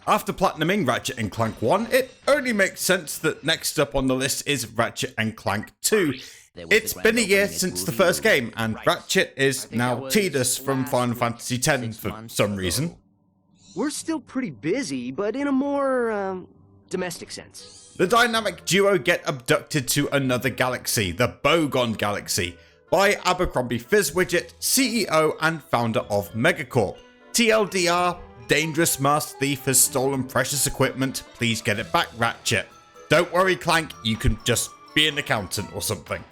After platinuming Ratchet and Clank 1, it only makes sense that next up on the list is Ratchet and Clank 2. It's been a year since the first game, and Ratchet is now Tidus from Final Fantasy X for some reason. We're still pretty busy, but in a more, domestic sense. The dynamic duo get abducted to another galaxy, the Bogon Galaxy, by Abercrombie Fizzwidget, CEO and founder of Megacorp. TLDR, dangerous masked thief has stolen precious equipment, please get it back, Ratchet. Don't worry, Clank, you can just be an accountant or something.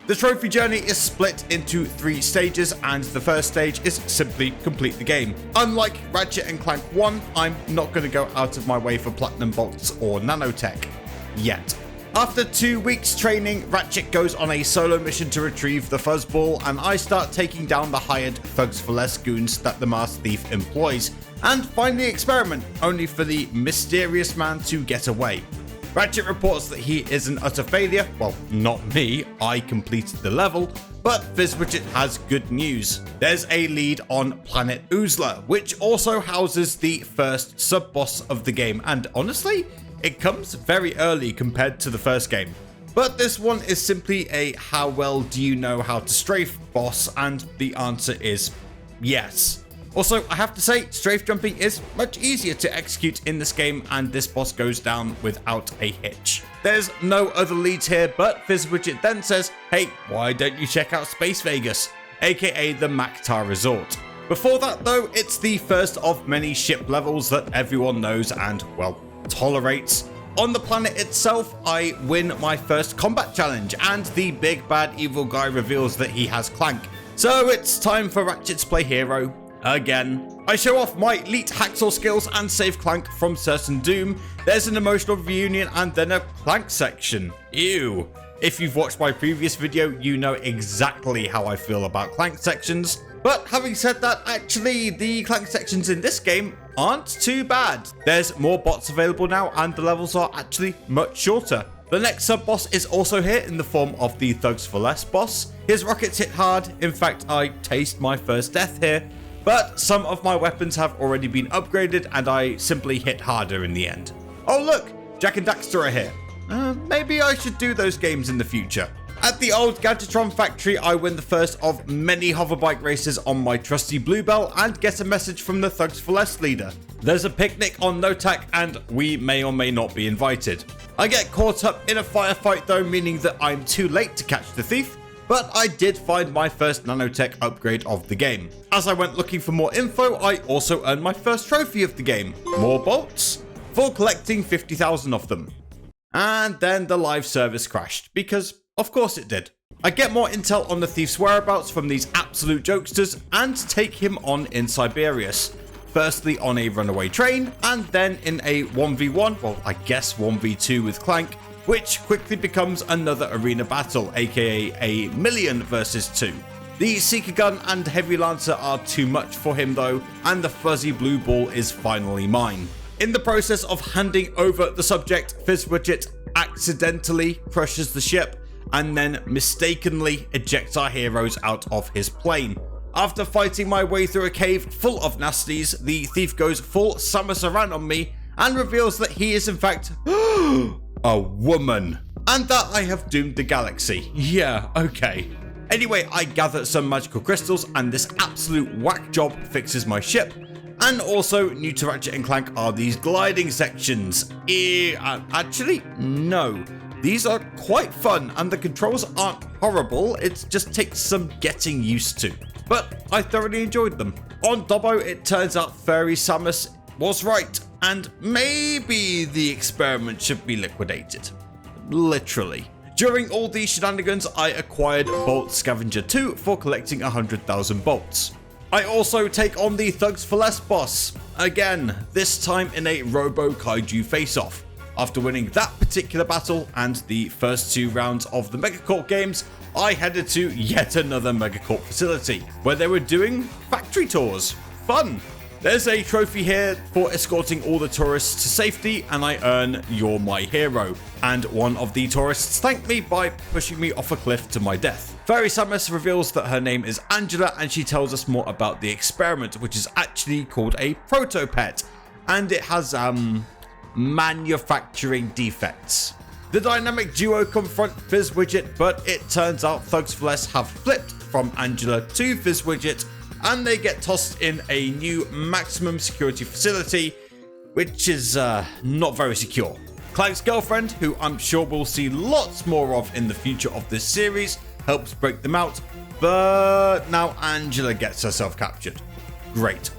The trophy journey is split into 3 stages, and the first stage is simply complete the game. Unlike Ratchet and Clank 1, I'm not going to go out of my way for platinum bolts or nanotech. Yet. After 2 weeks training, Ratchet goes on a solo mission to retrieve the fuzzball, and I start taking down the hired Thugs for Less goons that the masked thief employs, and find the experiment, only for the mysterious man to get away. Ratchet reports that he is an utter failure. Well, not me, I completed the level, but Fizzwidget has good news. There's a lead on Planet Oozla, which also houses the first sub-boss of the game, and honestly, it comes very early compared to the first game. But this one is simply a how well do you know how to strafe boss, and the answer is yes. Also, I have to say, strafe jumping is much easier to execute in this game, and this boss goes down without a hitch. There's no other leads here, but Fizzwidget then says, hey, why don't you check out Space Vegas, aka the Mactar Resort. Before that though, it's the first of many ship levels that everyone knows and, well, tolerates. On the planet itself, I win my first combat challenge, and the big bad evil guy reveals that he has Clank. So it's time for Ratchet to play hero. Again. I show off my elite hacksaw skills and save Clank from certain doom. There's an emotional reunion and then a Clank section. Ew. If you've watched my previous video, you know exactly how I feel about Clank sections. But having said that, actually, the Clank sections in this game aren't too bad. There's more bots available now, and the levels are actually much shorter. The next sub-boss is also here in the form of the Thugs for Less boss. His rockets hit hard. In fact, I taste my first death here. But some of my weapons have already been upgraded, and I simply hit harder in the end. Oh look, Jack and Daxter are here. Maybe I should do those games in the future. At the old Gadgetron factory, I win the first of many hoverbike races on my trusty Bluebell and get a message from the Thugs for Less leader. There's a picnic on Notak, and we may or may not be invited. I get caught up in a firefight though, meaning that I'm too late to catch the thief. But I did find my first nanotech upgrade of the game. As I went looking for more info, I also earned my first trophy of the game. More bolts? For collecting 50,000 of them. And then the live service crashed, because of course it did. I get more intel on the thief's whereabouts from these absolute jokesters and take him on in Siberius. Firstly on a runaway train, and then in a 1v1, well I guess 1v2 with Clank, which quickly becomes another arena battle, aka a million versus 2. The Seeker Gun and Heavy Lancer are too much for him though, and the fuzzy blue ball is finally mine. In the process of handing over the subject, Fizzwidget accidentally crushes the ship, and then mistakenly ejects our heroes out of his plane. After fighting my way through a cave full of nasties, the thief goes full Samus Aran on me, and reveals that he is in fact a woman, and that I have doomed the galaxy. Yeah, okay. Anyway, I gather some magical crystals, and this absolute whack job fixes my ship. And also, new to Ratchet and Clank are these gliding sections. Actually, no. These are quite fun, and the controls aren't horrible, it just takes some getting used to. But I thoroughly enjoyed them. On Dobbo, it turns out Furry Samus was right, and maybe the experiment should be liquidated. Literally. During all these shenanigans, I acquired Bolt Scavenger 2 for collecting 100,000 bolts. I also take on the Thugs for Less boss, again, this time in a Robo Kaiju face-off. After winning that particular battle and the first 2 rounds of the Megacorp games, I headed to yet another Megacorp facility, where they were doing factory tours. Fun! There's a trophy here for escorting all the tourists to safety, and I earn You're My Hero. And one of the tourists thanked me by pushing me off a cliff to my death. Fairy Samus reveals that her name is Angela, and she tells us more about the experiment, which is actually called a proto-pet. and it has manufacturing defects. The dynamic duo confront Fizzwidget, but it turns out Thugs for Less have flipped from Angela to Fizzwidget, and they get tossed in a new maximum security facility, which is not very secure. Clank's girlfriend, who I'm sure we'll see lots more of in the future of this series, helps break them out, but now Angela gets herself captured. Great.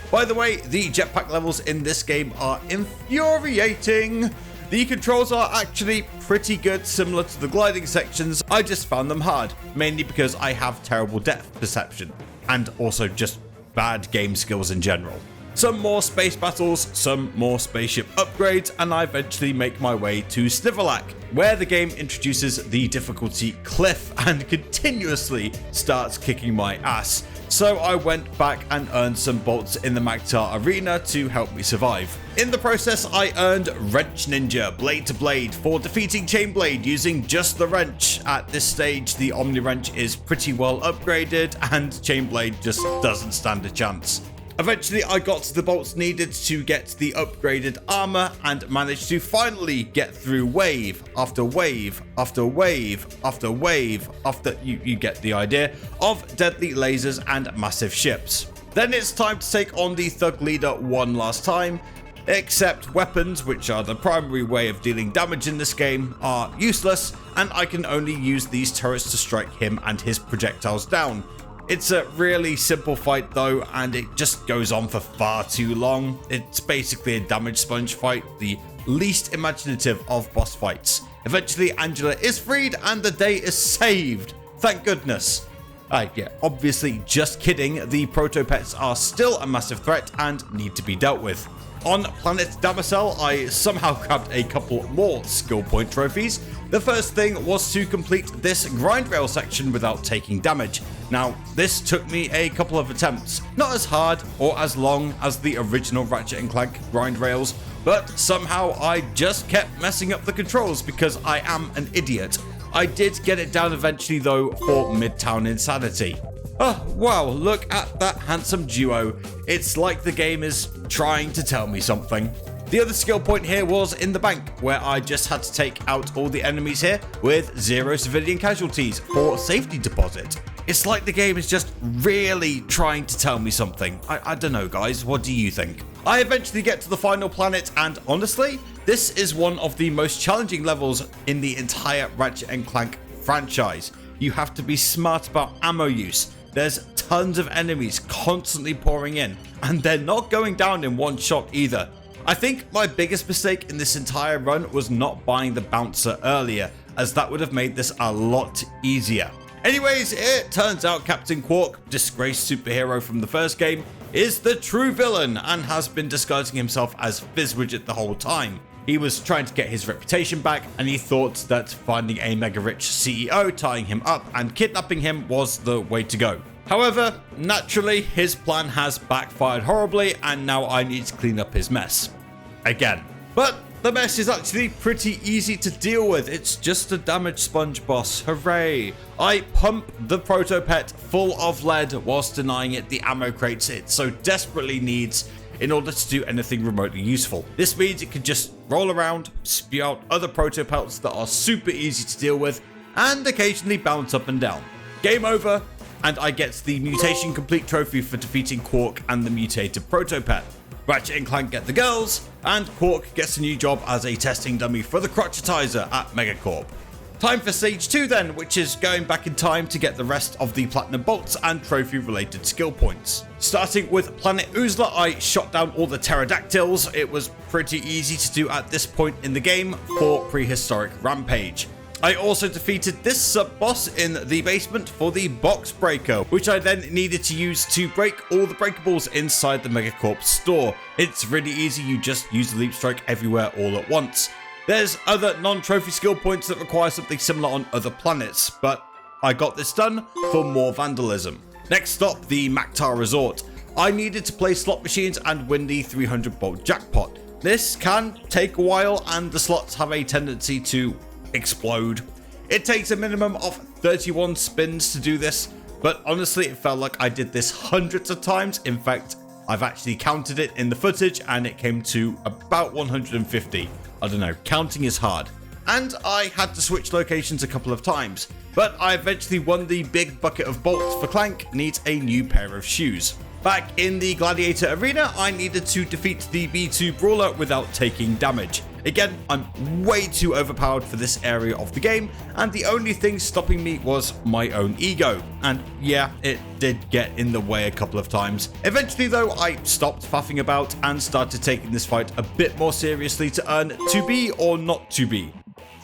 By the way, the jetpack levels in this game are infuriating. The controls are actually pretty good, similar to the gliding sections. I just found them hard, mainly because I have terrible depth perception, and also just bad game skills in general. Some more space battles, some more spaceship upgrades, and I eventually make my way to Snivelak, where the game introduces the difficulty cliff and continuously starts kicking my ass. So I went back and earned some bolts in the Maktar arena to help me survive. In the process, I earned Wrench Ninja, Blade to Blade, for defeating Chainblade using just the wrench. At this stage, the Omni Wrench is pretty well upgraded, and Chainblade just doesn't stand a chance. Eventually, I got the bolts needed to get the upgraded armor and managed to finally get through wave after wave after wave after wave after you get the idea of deadly lasers and massive ships. Then it's time to take on the Thug leader one last time, except weapons, which are the primary way of dealing damage in this game, are useless, and I can only use these turrets to strike him and his projectiles down. It's a really simple fight though, and it just goes on for far too long. It's basically a damage sponge fight, the least imaginative of boss fights. Eventually Angela is freed and the day is saved. Thank goodness. Yeah, obviously just kidding, the proto-pets are still a massive threat and need to be dealt with. On Planet Damosel, I somehow grabbed a couple more skill point trophies. The first thing was to complete this grind rail section without taking damage. Now, this took me a couple of attempts. Not as hard or as long as the original Ratchet Clank grind rails, but somehow I just kept messing up the controls because I am an idiot. I did get it down eventually though for Midtown Insanity. Oh, wow, look at that handsome duo. It's like the game is trying to tell me something. The other skill point here was in the bank, where I just had to take out all the enemies here with 0 civilian casualties for safety deposit. It's like the game is just really trying to tell me something. I don't know, guys, what do you think? I eventually get to the final planet, and honestly, this is one of the most challenging levels in the entire Ratchet & Clank franchise. You have to be smart about ammo use. There's tons of enemies constantly pouring in, and they're not going down in one shot either. I think my biggest mistake in this entire run was not buying the bouncer earlier, as that would have made this a lot easier. Anyways, it turns out Captain Quark, disgraced superhero from the first game, is the true villain and has been disguising himself as Fizzwidget the whole time. He was trying to get his reputation back, and he thought that finding a mega rich CEO, tying him up and kidnapping him was the way to go. However, naturally, his plan has backfired horribly, and now I need to clean up his mess. Again. But the mess is actually pretty easy to deal with. It's just a damage sponge boss. Hooray! I pump the proto-pet full of lead whilst denying it the ammo crates it so desperately needs in order to do anything remotely useful. This means it can just roll around, spew out other proto-pelts that are super easy to deal with, and occasionally bounce up and down. Game over, and I get the Mutation Complete trophy for defeating Quark and the mutated proto-pet. Ratchet and Clank get the girls, and Quark gets a new job as a testing dummy for the Crotchetizer at Megacorp. Time for stage 2 then, which is going back in time to get the rest of the platinum bolts and trophy related skill points. Starting with Planet Oozla, I shot down all the pterodactyls. It was pretty easy to do at this point in the game for Prehistoric Rampage. I also defeated this sub-boss in the basement for the box breaker, which I then needed to use to break all the breakables inside the Megacorp store. It's really easy, you just use the leap strike everywhere all at once. There's other non-trophy skill points that require something similar on other planets, but I got this done for more vandalism. Next stop, the Maktar Resort. I needed to play slot machines and win the 300 bolt jackpot. This can take a while and the slots have a tendency to explode. It takes a minimum of 31 spins to do this, but honestly it felt like I did this hundreds of times, in fact I've actually counted it in the footage and it came to about 150. I don't know, counting is hard. And I had to switch locations a couple of times, but I eventually won the big bucket of bolts for Clank needs a new pair of shoes. Back in the Gladiator Arena, I needed to defeat the B2 Brawler without taking damage. Again, I'm way too overpowered for this area of the game, and the only thing stopping me was my own ego. And yeah, it did get in the way a couple of times. Eventually though, I stopped faffing about and started taking this fight a bit more seriously to earn to be or not to be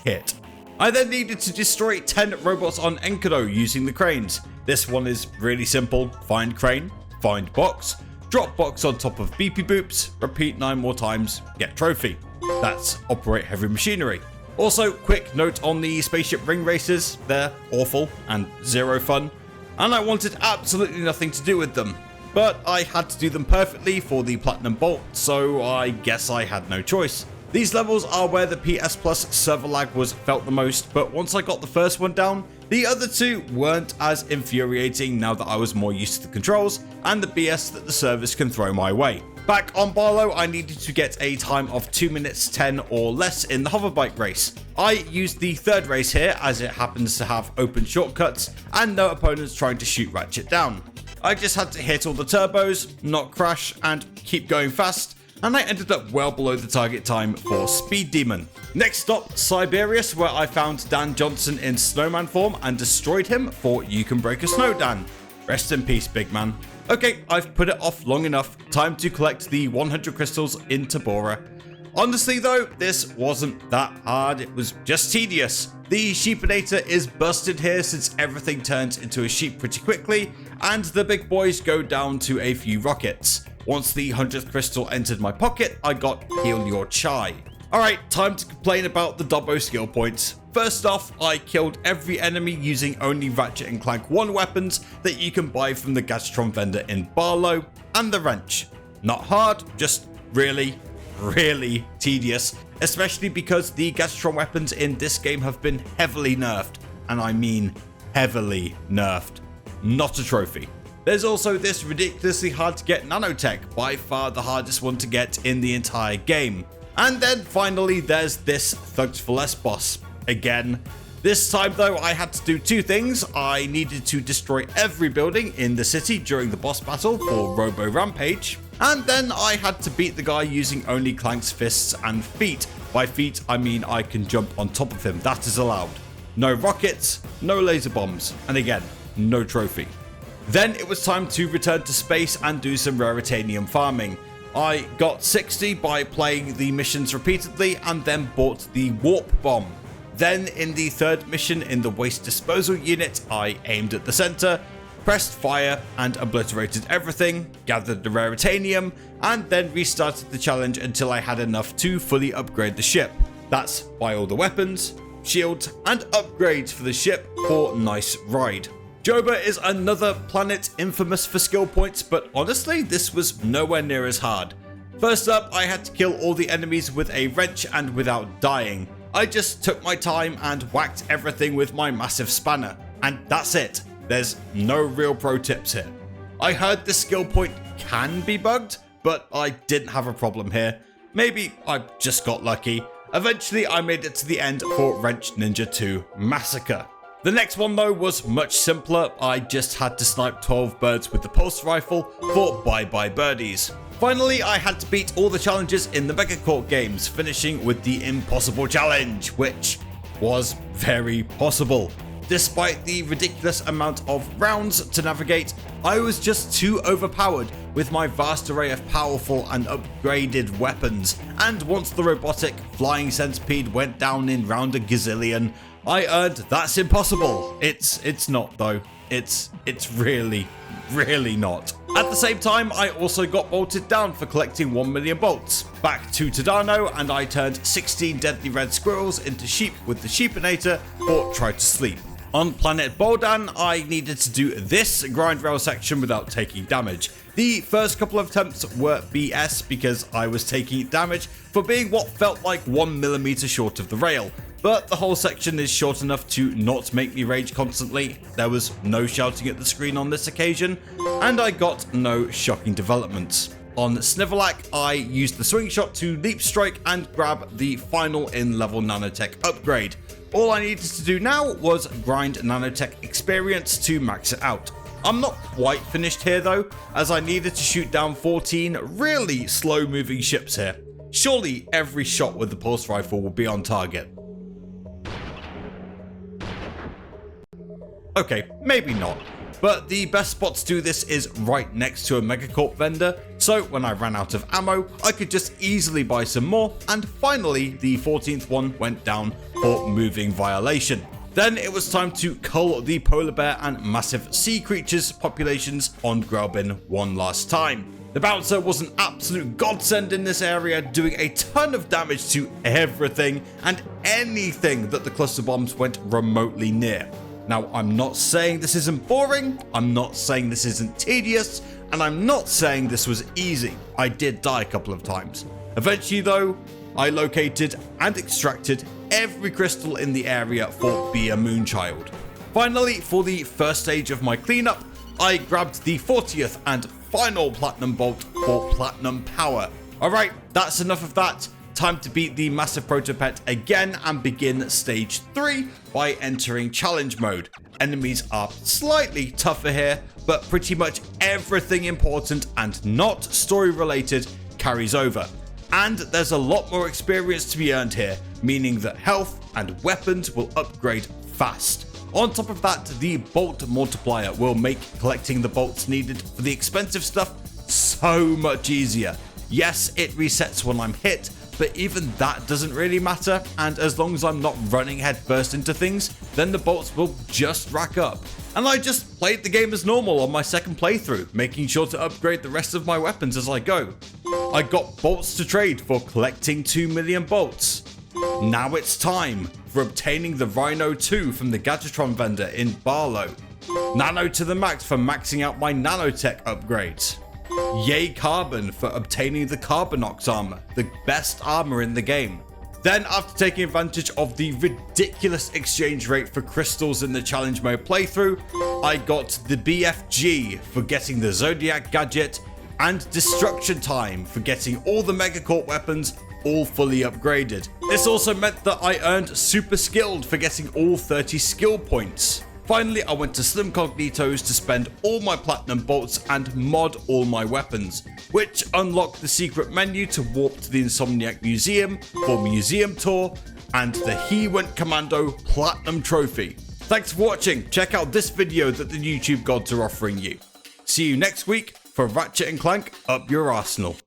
hit. I then needed to destroy 10 robots on Enkidu using the cranes. This one is really simple. Find crane, find box, drop box on top of beepy boops, repeat 9 more times, get trophy. That's operate heavy machinery. Also, quick note on the spaceship ring races, they're awful and zero fun, and I wanted absolutely nothing to do with them. But I had to do them perfectly for the Platinum Bolt, so I guess I had no choice. These levels are where the PS Plus server lag was felt the most, but once I got the first one down, the other two weren't as infuriating now that I was more used to the controls and the BS that the servers can throw my way. Back on Barlow, I needed to get a time of 2 minutes 10 or less in the hoverbike race. I used the third race here as it happens to have open shortcuts and no opponents trying to shoot Ratchet down. I just had to hit all the turbos, not crash, and keep going fast, and I ended up well below the target time for Speed Demon. Next stop, Siberius, where I found Dan Johnson in snowman form and destroyed him for You Can Break a Snow Dan. Rest in peace, big man. Okay, I've put it off long enough, time to collect the 100 crystals in Tabora. Honestly though, this wasn't that hard, it was just tedious. The Sheepinator is busted here since everything turns into a sheep pretty quickly, and the big boys go down to a few rockets. Once the 100th crystal entered my pocket, I got Heal Your Chai. Alright, time to complain about the Dobbo skill points. First off, I killed every enemy using only Ratchet and Clank 1 weapons that you can buy from the Gadgetron vendor in Barlow, and the wrench. Not hard, just really tedious, especially because the Gadgetron weapons in this game have been heavily nerfed, and I mean heavily nerfed. Not a trophy. There's also this ridiculously hard to get nanotech, by far the hardest one to get in the entire game. And then finally there's this Thugs for Less boss. Again. This time though, I had to do two things. I needed to destroy every building in the city during the boss battle for Robo Rampage, and then I had to beat the guy using only Clank's fists and feet. By feet, I mean I can jump on top of him, that is allowed. No rockets, no laser bombs, and again, no trophy. Then it was time to return to space and do some raritanium farming. I got 60 by playing the missions repeatedly and then bought the warp bomb. Then in the third mission in the waste disposal unit, I aimed at the center, pressed fire and obliterated everything, gathered the raritanium, and then restarted the challenge until I had enough to fully upgrade the ship. That's buy all the weapons, shields, and upgrades for the ship for nice ride. Joba is another planet infamous for skill points, but honestly, this was nowhere near as hard. First up, I had to kill all the enemies with a wrench and without dying. I just took my time and whacked everything with my massive spanner, and that's it. There's no real pro tips here. I heard the skill point can be bugged, but I didn't have a problem here. Maybe I just got lucky. Eventually I made it to the end for Wrench Ninja 2 Massacre. The next one though was much simpler. I just had to snipe 12 birds with the pulse rifle for Bye Bye Birdies. Finally, I had to beat all the challenges in the Megacorp games, finishing with the Impossible Challenge, which was very possible. Despite the ridiculous amount of rounds to navigate, I was just too overpowered with my vast array of powerful and upgraded weapons, and once the robotic flying centipede went down in round a gazillion, I earned That's Impossible. It's not though. It's really not. At the same time, I also got bolted down for collecting 1 million bolts. Back to Tadano, and I turned 16 deadly red squirrels into sheep with the Sheepinator for Try to Sleep. On planet Boldan, I needed to do this grind rail section without taking damage. The first couple of attempts were BS because I was taking damage for being what felt like 1 millimeter short of the rail. but the whole section is short enough to not make me rage constantly. There was no shouting at the screen on this occasion, and I got no shocking developments. On Snivelak, I used the swing shot to leap strike and grab the final in-level nanotech upgrade. All I needed to do now was grind nanotech experience to max it out. I'm not quite finished here though, as I needed to shoot down 14 really slow moving ships here. Surely every shot with the pulse rifle will be on target. Okay, maybe not. But the best spot to do this is right next to a Megacorp vendor, so when I ran out of ammo, I could just easily buy some more, and finally the 14th one went down for moving violation. Then it was time to cull the polar bear and massive sea creatures populations on Graubin one last time. The bouncer was an absolute godsend in this area, doing a ton of damage to everything and anything that the cluster bombs went remotely near. Now, I'm not saying this isn't boring, I'm not saying this isn't tedious, and I'm not saying this was easy. I did die a couple of times. Eventually though, I located and extracted every crystal in the area for Be a Moonchild. Finally, for the first stage of my cleanup, I grabbed the 40th and final platinum bolt for platinum power. Alright, that's enough of that. Time to beat the massive protopet again and begin stage 3 by entering challenge mode. Enemies are slightly tougher here, but pretty much everything important and not story related carries over. And there's a lot more experience to be earned here, meaning that health and weapons will upgrade fast. On top of that, the bolt multiplier will make collecting the bolts needed for the expensive stuff so much easier. Yes, it resets when I'm hit, but even that doesn't really matter, and as long as I'm not running headfirst into things, then the bolts will just rack up. And I just played the game as normal on my second playthrough, making sure to upgrade the rest of my weapons as I go. I got bolts to trade for collecting 2 million bolts. Now it's time for obtaining the Rhino 2 from the Gadgetron vendor in Barlow. Nano to the max for maxing out my nanotech upgrades. Yay Carbon for obtaining the Carbonox armor, the best armor in the game. Then, after taking advantage of the ridiculous exchange rate for crystals in the challenge mode playthrough, I got the BFG for getting the Zodiac gadget, and Destruction Time for getting all the Megacorp weapons all fully upgraded. This also meant that I earned Super Skilled for getting all 30 skill points. Finally, I went to Slim Cognitos to spend all my platinum bolts and mod all my weapons, which unlocked the secret menu to warp to the Insomniac Museum for Museum Tour and the He Went Commando Platinum Trophy. Thanks for watching. Check out this video that the YouTube gods are offering you. See you next week for Ratchet and Clank Up Your Arsenal.